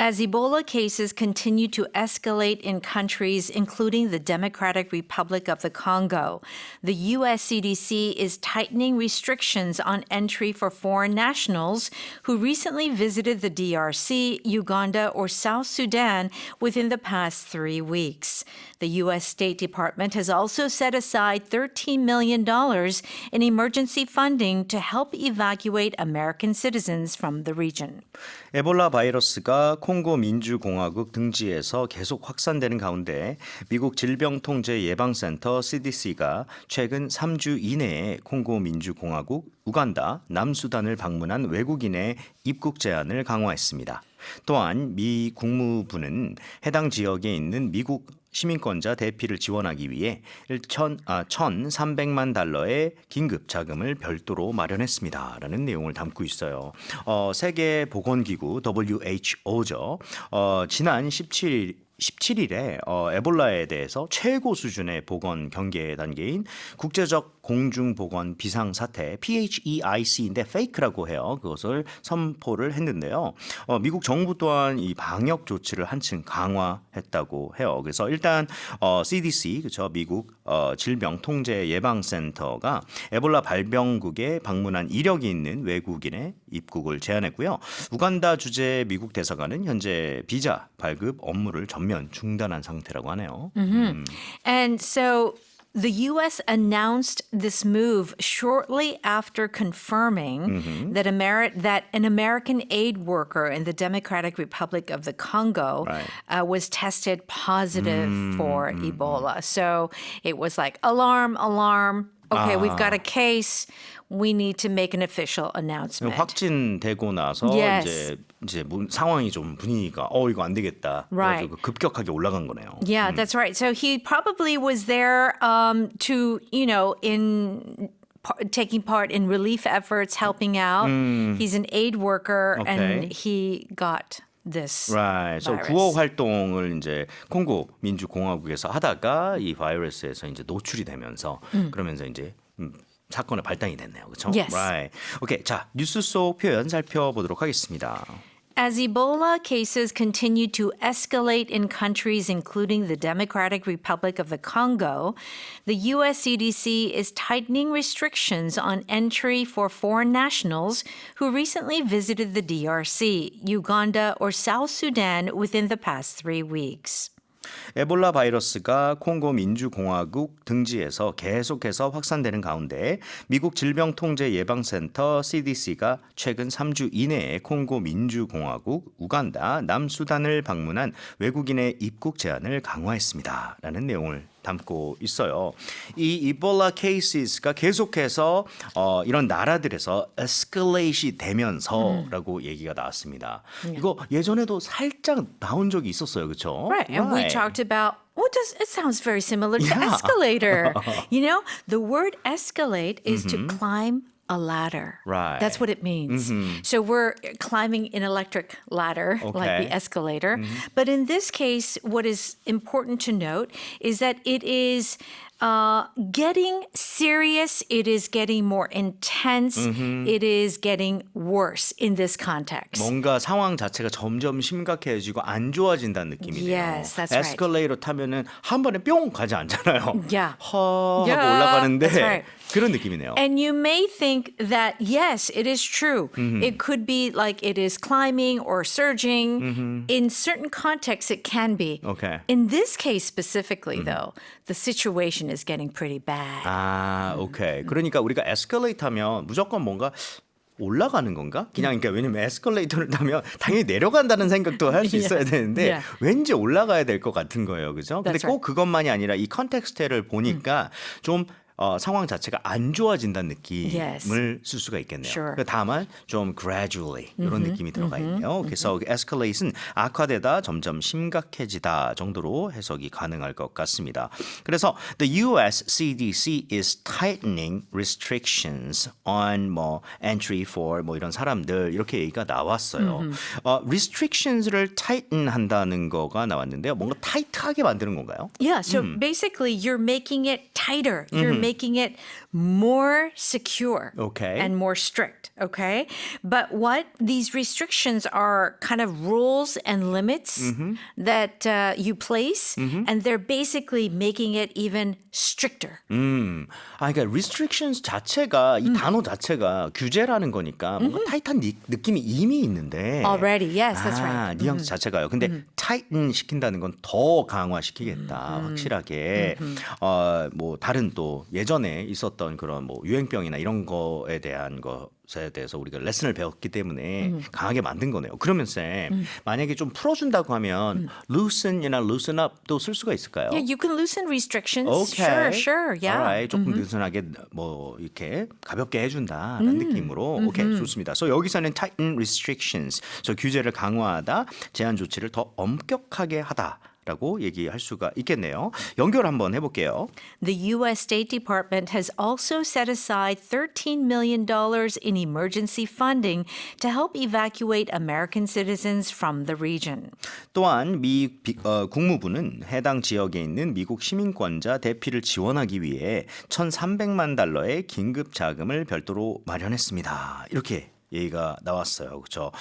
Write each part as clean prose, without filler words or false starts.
As Ebola cases continue to escalate in countries, including the Democratic Republic of the Congo, the U.S. CDC is tightening restrictions on entry for foreign nationals who recently visited the DRC, Uganda, or South Sudan within the past 3 weeks. The U.S. State Department has also set aside $13 million in emergency funding to help evacuate American citizens from the region. 에볼라 바이러스가 콩고 민주공화국 등지에서 계속 확산되는 가운데 미국 질병통제예방센터 CDC가 최근 3주 이내에 콩고 민주공화국, 우간다, 남수단을 방문한 외국인의 입국 제한을 강화했습니다. 또한 미 국무부는 해당 지역에 있는 미국 시민권자 대피를 지원하기 위해 1,300만 달러의 긴급 자금을 별도로 마련했습니다. 라는 내용을 담고 있어요. 세계보건기구 WHO죠. 지난 17일에 에볼라에 대해서 최고 수준의 보건 경계 단계인 국제적 공중보건 비상사태 PHEIC인데 fake라고 해요. 그것을 선포를 했는데요. 미국 정부 또한 이 방역 조치를 한층 강화했다고 해요. 그래서 일단 CDC, 그렇죠? 미국 질병통제예방센터가 에볼라 발병국에 방문한 이력이 있는 외국인의 입국을 제한했고요. 우간다 주재 미국 대사관은 현재 비자 발급 업무를 전면 중단한 상태라고 하네요. And so the U.S. announced this move shortly after confirming that an American aid worker in the Democratic Republic of the Congo was tested positive for Ebola. So it was like, alarm, alarm. Okay, we've got a case. We need to make an official announcement. 확진되고 나서 Yes. 이제 상황이 좀 분위기가 이거 안 되겠다. Right. 그래서 급격하게 올라간 거네요. Yeah, that's right. So he probably was there to, taking part in relief efforts, helping out. He's an aid worker, and he got this Right. So virus. 구호 활동을 이제 콩고 민주공화국에서 하다가 이 바이러스에서 이제 노출이 되면서 그러면서 이제 사건의 발단이 됐네요. 그렇죠? Yes. Right. 오케이. 자, 뉴스 속 표현 살펴보도록 하겠습니다. As Ebola cases continue to escalate in countries including the Democratic Republic of the Congo, the U.S. CDC is tightening restrictions on entry for foreign nationals who recently visited the DRC, Uganda, or South Sudan within the past 3 weeks. 에볼라 바이러스가 콩고 민주공화국 등지에서 계속해서 확산되는 가운데 미국 질병통제예방센터 CDC가 최근 3주 이내에 콩고 민주공화국, 우간다, 남수단을 방문한 외국인의 입국 제한을 강화했습니다. 라는 내용을 담고 있어요. 이 이볼라 케이스가 계속해서 이런 나라들에서 에스컬레이트이 되면서라고 얘기가 나왔습니다. 이거 예전에도 살짝 나온 적이 있었어요. 그렇죠? Right. And we talked about it sounds very similar to escalator. The word escalate is to climb a ladder. Right. That's what it means. So we're climbing an electric ladder, like the escalator. But in this case, what is important to note is that it is getting serious. It is getting more intense. It is getting worse in this context. 뭔가 상황 자체가 점점 심각해지고 안 좋아진다는 느낌이네요. Yes, that's right. 에스컬레이터 타면은 한 번에 뿅 가지 않잖아요. Yeah. 하고 Yeah, 올라가는데 that's right. 그런 느낌이네요. And you may think that, yes, it is true. It could be like it is climbing or surging. In certain contexts, it can be. Okay. In this case specifically, though, the situation is getting pretty bad. 오케이. 그러니까 우리가 에스컬레이터 하면 무조건 뭔가 올라가는 건가? 그냥 그러니까 왜냐면 에스컬레이터를 타면 당연히 내려간다는 생각도 할 수 있어야 되는데 왠지 올라가야 될 것 같은 거예요. 그죠? 근데 That's 꼭 그것만이 아니라 이 컨텍스트를 보니까 좀 상황 자체가 안 좋아진다는 느낌을 쓸 수가 있겠네요. Sure. 다만 좀 gradually 이런 느낌이 들어가 있네요. 그래서 escalate은 악화되다, 점점 심각해지다 정도로 해석이 가능할 것 같습니다. 그래서 the US CDC is tightening restrictions on entry for 이런 사람들 이렇게 얘기가 나왔어요. restrictions를 tighten 한다는 거가 나왔는데요. 뭔가 타이트하게 만드는 건가요? Yeah, so basically you're making it tighter. You're making it more secure Okay. and more strict, okay? But what these restrictions are kind of rules and limits that you place, and they're basically making it even stricter. 그러니까 restrictions 자체가 이 단어 자체가 규제라는 거니까 뭔가 타이트한 느낌이 이미 있는데. Already, yes, that's right. 뉘앙스 자체가요. 근데 tighten 시킨다는 건 더 강화시키겠다, 확실하게. 뭐 다른 또 예전에 있었던 그런 뭐 유행병이나 이런 거에 대한 것에 대해서 우리가 레슨을 배웠기 때문에 강하게 만든 거네요. 그러면 쌤, 만약에 좀 풀어준다고 하면 loosen이나 loosen up도 쓸 수가 있을까요? Yeah, you can loosen restrictions. Okay. Sure, yeah. Alright. 조금 느슨하게 뭐 이렇게 가볍게 해준다라는 느낌으로. 오케이, 좋습니다. So 여기서는 tighten restrictions. So 규제를 강화하다, 제한 조치를 더 엄격하게 하다라고 얘기할 수가 있겠네요. 연결 한번 해볼게요. The U.S. State Department has also set aside $13 million in emergency funding to help evacuate American citizens from the region. 또한 국무부는 해당 지역에 있는 미국 시민권자 대피를 지원하기 위해 1,300만 달러의 긴급 자금을 별도로 마련했습니다. 이렇게 얘기가 나왔어요. 그렇죠?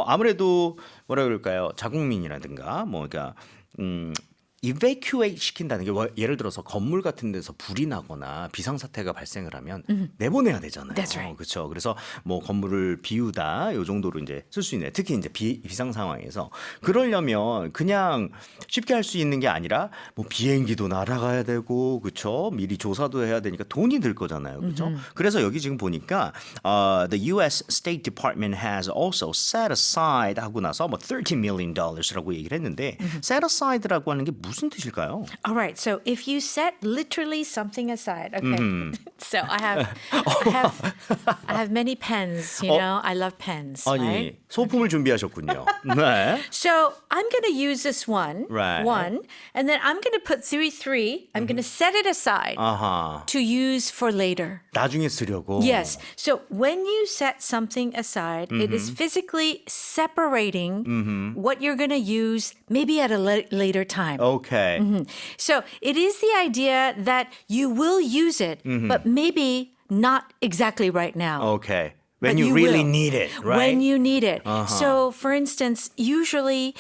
아무래도 뭐라 그럴까요? 자국민이라든가 뭐 그러니까 evacuate 시킨다는 게 예를 들어서 건물 같은 데서 불이 나거나 비상사태가 발생을 하면 내보내야 되잖아요. That's right. 그렇죠. 그래서 뭐 건물을 비우다 요 정도로 이제 쓸 수 있는 특히 이제 비상 상황에서 그러려면 그냥 쉽게 할 수 있는 게 아니라 뭐 비행기도 날아가야 되고 그렇죠. 미리 조사도 해야 되니까 돈이 들 거잖아요. 그렇죠. 그래서 여기 지금 보니까 the U.S. State Department has also set aside 하고 나서 뭐 $13 million라고 얘기를 했는데 set aside라고 하는 게 무슨 뜻일까요? All right, so if you set literally something aside, okay. So I have many pens, you know. I love pens, 아니 right? 소품을 준비하셨군요. 네. So I'm going to use this one, Right. and then I'm going to put three. I'm going to set it aside 아하. to use for later. 나중에 쓰려고. Yes. So when you set something aside, it is physically separating what you're going to use maybe at a later time. Okay. So it is the idea that you will use it, but maybe not exactly right now. Okay. When But you really will. need it, right? When you need it. So, for instance, usually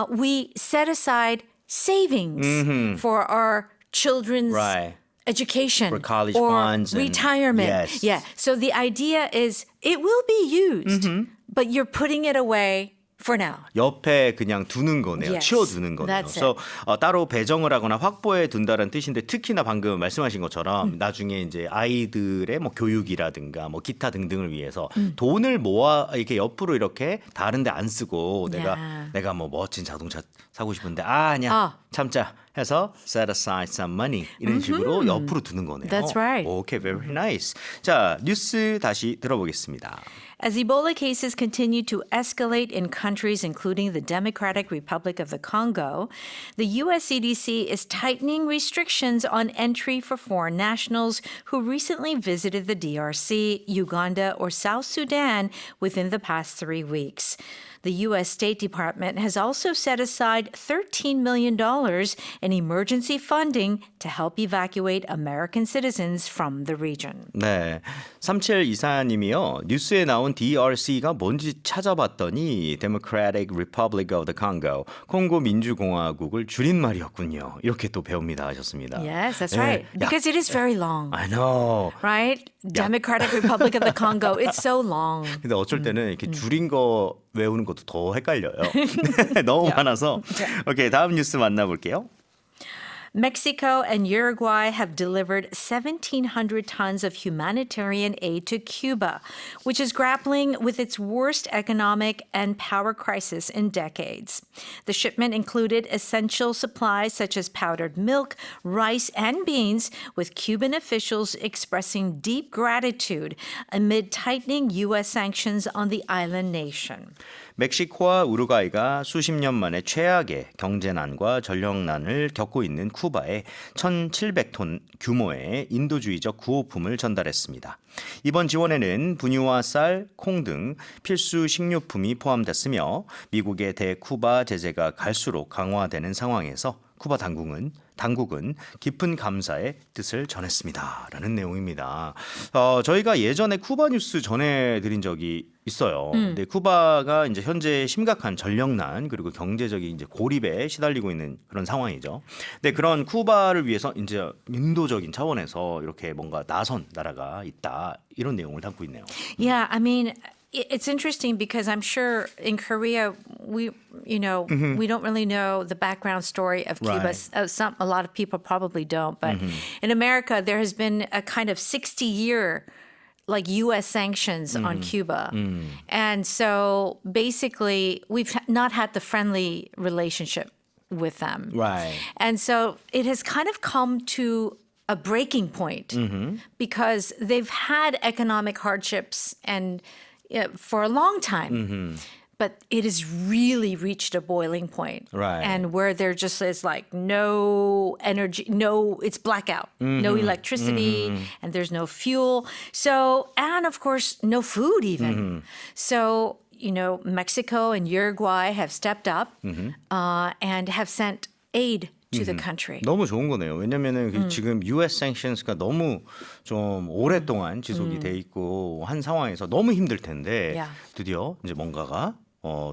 we set aside savings for our children's Right. education For college or funds and- retirement. yes. Yeah. So the idea is it will be used, but you're putting it away for now. 옆에 그냥 두는 거네요. Yes, 치워두는 거네요. that's 그래서 따로 배정을 하거나 확보해 둔다는 뜻인데 특히나 방금 말씀하신 것처럼 나중에 이제 아이들의 뭐 교육이라든가 뭐 기타 등등을 위해서 돈을 모아 이렇게 옆으로 이렇게 다른데 안 쓰고 Yeah. 내가 뭐 멋진 자동차 사고 싶은데 아니야 참자 해서 set aside some money 이런 식으로 옆으로 두는 거네요. That's right. Okay, very nice. 자 뉴스 다시 들어보겠습니다. As Ebola cases continue to escalate in countries including the Democratic Republic of the Congo, the U.S. CDC is tightening restrictions on entry for foreign nationals who recently visited the DRC, Uganda, or South Sudan within the past 3 weeks. The U.S. State Department has also set aside $13 million in emergency funding to help evacuate American citizens from the region. 네, 3724님이요. 뉴스에 나온 DRC가 뭔지 찾아봤더니 Democratic Republic of the Congo, 콩고 민주공화국을 줄임말이었군요. 이렇게 또 배웁니다 하셨습니다. Yes, that's 네. right. Because it is very long. I know. Right? Democratic Republic of the Congo. It's so long. 근데 어쩔 때는 이렇게 줄인 거 외우는 것도 더 헷갈려요. 너무 많아서. 오케이, 다음 뉴스 만나볼게요. Mexico and Uruguay have delivered 1,700 tons of humanitarian aid to Cuba, which is grappling with its worst economic and power crisis in decades. The shipment included essential supplies such as powdered milk, rice, and beans, with Cuban officials expressing deep gratitude amid tightening U.S. sanctions on the island nation. 멕시코와 우루과이가 수십 년 만에 최악의 경제난과 전력난을 겪고 있는 쿠바에 1,700톤 규모의 인도주의적 구호품을 전달했습니다. 이번 지원에는 분유와 쌀, 콩 등 필수 식료품이 포함됐으며 미국의 대쿠바 제재가 갈수록 강화되는 상황에서 쿠바 당국은 깊은 감사의 뜻을 전했습니다라는 내용입니다. 저희가 예전에 쿠바 뉴스 전해드린 적이 있어요. 근데 쿠바가 이제 현재 심각한 전력난 그리고 경제적인 이제 고립에 시달리고 있는 그런 상황이죠. 근데 그런 쿠바를 위해서 이제 인도적인 차원에서 이렇게 뭔가 나선 나라가 있다 이런 내용을 담고 있네요. Yeah, I mean, it's interesting because I'm sure in Korea we we don't really know the background story of Cuba. Right. A lot of people probably don't, but in America there has been a kind of 60-year like U.S. sanctions on Cuba. And so basically we've not had the friendly relationship with them. Right. And so it has kind of come to a breaking point because they've had economic hardships and for a long time. But it has really reached a boiling point. Right. And where there just is like no energy, it's blackout, no electricity, and there's no fuel. So, and of course, no food even. So, Mexico and Uruguay have stepped up and have sent aid to the country. 너무 좋은 거네요. 왜냐면은 지금 US sanctions가 너무 좀 오랫동안 지속이 돼 있고 한 상황에서 너무 힘들 텐데 Yeah. 드디어 이제 뭔가가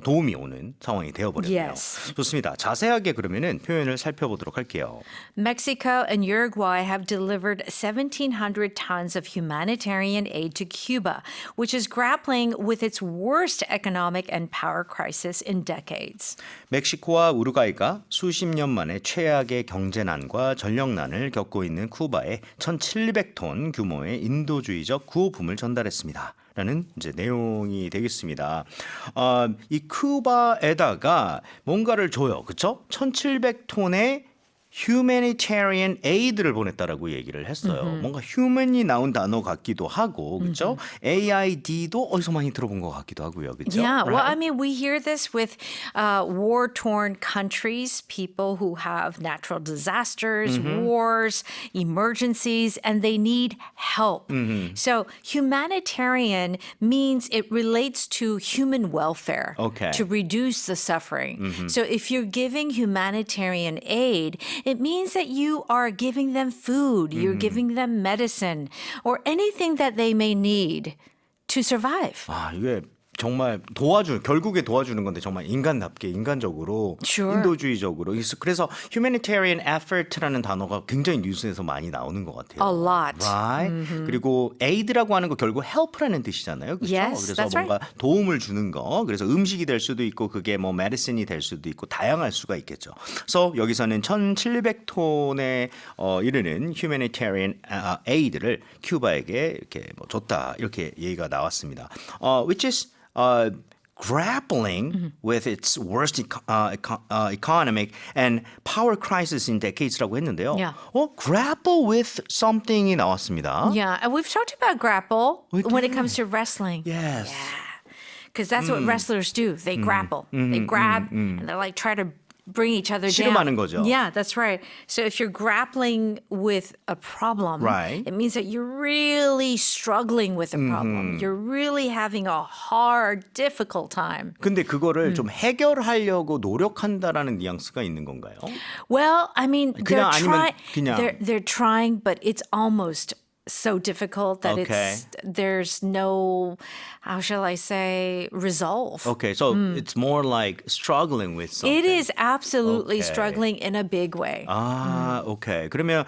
도움이 오는 상황이 되어버렸네요. Yes. 좋습니다. 자세하게 그러면은 표현을 살펴보도록 할게요. Mexico and Uruguay have delivered 1,700 tons of humanitarian aid to Cuba, which is grappling with its worst economic and power crisis in decades. 멕시코와 우루과이가 수십 년 만에 최악의 경제난과 전력난을 겪고 있는 쿠바에 1,700톤 규모의 인도주의적 구호품을 전달했습니다. 라는 이제 내용이 되겠습니다. 이 쿠바에다가 뭔가를 줘요. 그렇죠? 1,700톤의 humanitarian aid를 보냈다라고 얘기를 했어요. 뭔가 human이 나온 단어 같기도 하고, 그렇죠? AID도 어디서 많이 들어본 것 같기도 하고요, 그렇죠? Yeah, well, I mean, we hear this with war-torn countries, people who have natural disasters, wars, emergencies, and they need help. So humanitarian means it relates to human welfare, Okay. to reduce the suffering. So if you're giving humanitarian aid, it means that you are giving them food, you're giving them medicine, or anything that they may need to survive. 이게 정말 결국에 도와주는 건데 정말 인간답게 인간적으로 Sure. 인도주의적으로 그래서 humanitarian effort라는 단어가 굉장히 뉴스에서 많이 나오는 것 같아요. A lot. Right? 그리고 aid라고 하는 거 결국 help라는 뜻이잖아요. 그렇죠? Yes, 그래서 that's 뭔가 도움을 주는 거. 그래서 음식이 될 수도 있고 그게 뭐 medicine이 될 수도 있고 다양할 수가 있겠죠. 그래서 여기서는 1,700톤에 이르는 humanitarian aid를 큐바에게 이렇게 뭐 줬다. 이렇게 얘기가 나왔습니다. Which is grappling with its worst economic and power crisis in decades라고 했는데요. Yeah. Grapple with something이 나왔습니다. Yeah, and we've talked about grapple when it comes to wrestling. Yes. Because that's what wrestlers do. They grapple. They grab and they like try to bring each other down. 씨름하는 거죠. Yeah, that's right. So if you're grappling with a problem, Right. it means that you're really struggling with a problem. You're really having a hard, difficult time. 근데 그거를 좀 해결하려고 노력한다라는 뉘앙스가 있는 건가요? Well, I mean, 그냥 아니면 그냥. they're trying, but it's almost so difficult that Okay. there's no, how shall I say, resolve. Okay, so it's more like struggling with something. It is absolutely Okay. struggling in a big way. 오케이. 그러면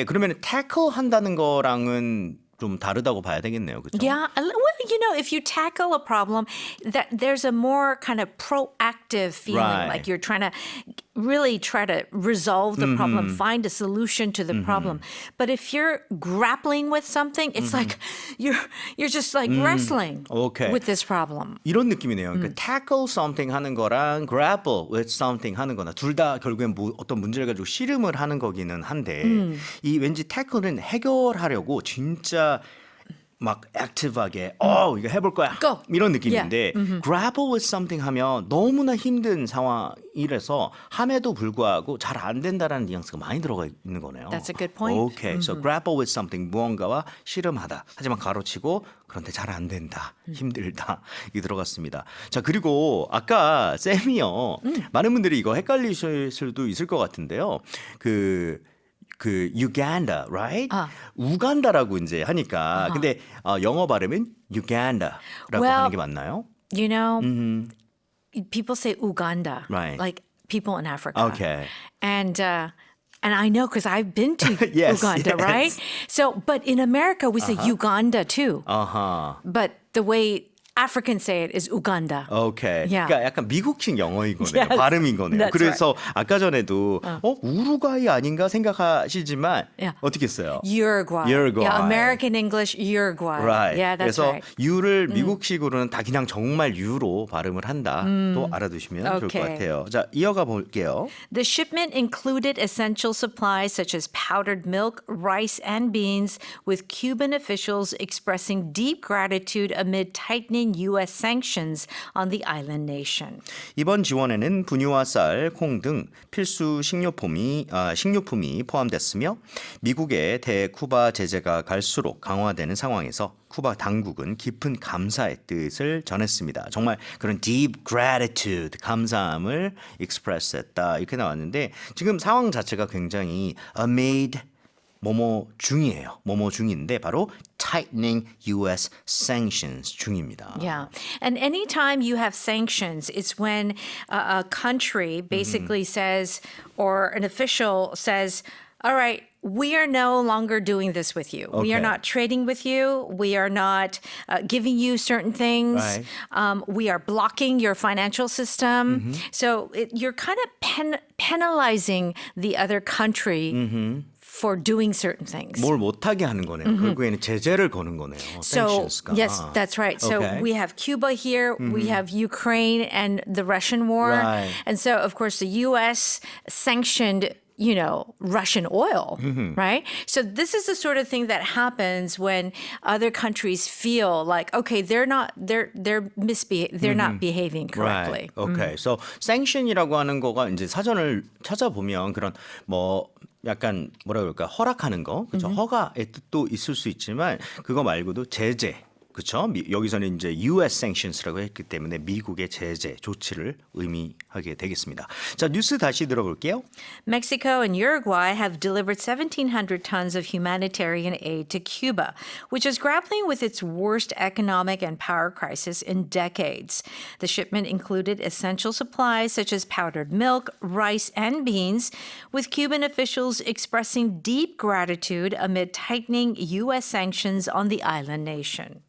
그러면 tackle 한다는 거랑은 좀 다르다고 봐야 되겠네요. 그렇죠? Yeah, well, if you tackle a problem, that there's a more kind of proactive feeling, Right. like you're trying to really try to resolve the problem, find a solution to the problem. But if you're grappling with something, it's like you're just like wrestling Okay. with this problem. 이런 느낌이네요. 그러니까 tackle something 하는 거랑 grapple with something 하는 거나 둘 다 결국엔 어떤 문제를 가지고 씨름을 하는 거기는 한데 이 왠지 tackle는 해결하려고 진짜 막 액티브하게 이거 해볼 거야 Go. 이런 느낌인데 grapple with something 하면 너무나 힘든 상황이라서 함에도 불구하고 잘 안 된다라는 뉘앙스가 많이 들어가 있는 거네요. That's a good point. Okay, so grapple with something 무언가와 씨름하다. 하지만 가로치고 그런데 잘 안 된다, 힘들다 이 들어갔습니다. 자 그리고 아까 쌤이요 많은 분들이 이거 헷갈리실 수도 있을 것 같은데요. 그 Uganda, right? 우간다라고 이제 하니까 근데 영어 발음은 Uganda라고 Well, 하는 게 맞나요? You know, people say Uganda, Right. like people in Africa. Okay. And I know because I've been to Yes, Uganda, yes. right? So, but in America we say Uganda too. But the way Africans say it is Uganda. 오케이. Yeah. 그러니까 약간 미국식 영어인 거네요. Yes. 발음인 거네요. That's 그래서 아까 전에도 우루과이 아닌가 생각하시지만 Yeah. 어떻게 했어요? Uruguay. Uruguay. Yeah, American English, Uruguay. Right. Yeah, that's 그래서 right. 유를 미국식으로는 다 그냥 정말 유로 발음을 한다. 또 알아두시면 좋을 것 Okay. 같아요. 자, 이어가 볼게요. The shipment included essential supplies such as powdered milk, rice, and beans, with Cuban officials expressing deep gratitude amid tightening U.S. sanctions on the island nation. 이번 지원에는 분유와 쌀, 콩 등 필수 식료품이 포함됐으며 미국의 대쿠바 제재가 갈수록 강화되는 상황에서 쿠바 당국은 깊은 감사의 뜻을 전했습니다. 정말 그런 deep gratitude, 감사함을 express했다 이렇게 나왔는데 지금 상황 자체가 굉장히 amid 뭐뭐 중이에요. 뭐뭐 중인데 바로 tightening U.S. sanctions 중입니다. Yeah. And anytime you have sanctions, it's when a country basically says, or an official says, all right, we are no longer doing this with you. We are Okay. not trading with you. We are not giving you certain things. Right. We are blocking your financial system. So you're kind of penalizing the other country for doing certain things. 뭘 못하게 하는 거네요. 결국에는 제재를 거는 거네요. So, sanctions가. yes, that's right. So Okay. we have Cuba here, we have Ukraine and the Russian war. Right. And so, of course, the U.S. sanctioned, Russian oil, right? So this is the sort of thing that happens when other countries feel like, okay, they're not behaving correctly. Right. Okay. So sanction이라고 하는 거가 이제 사전을 찾아보면 그런 뭐 약간 뭐라 그럴까 허락하는 거, 그렇죠? 허가의 뜻도 있을 수 있지만 그거 말고도 제재. 그렇죠? 여기서는 이제 U.S. sanctions라고 했기 때문에 미국의 제재 조치를 의미하게 되겠습니다. 자, 뉴스 다시 들어볼게요. Mexico and Uruguay have delivered 1,700 tons of humanitarian aid to Cuba, which is grappling with its worst economic and power crisis in decades. The shipment included essential supplies such as powdered milk, rice, and beans, with Cuban officials expressing deep gratitude amid tightening U.S. sanctions on the island nation.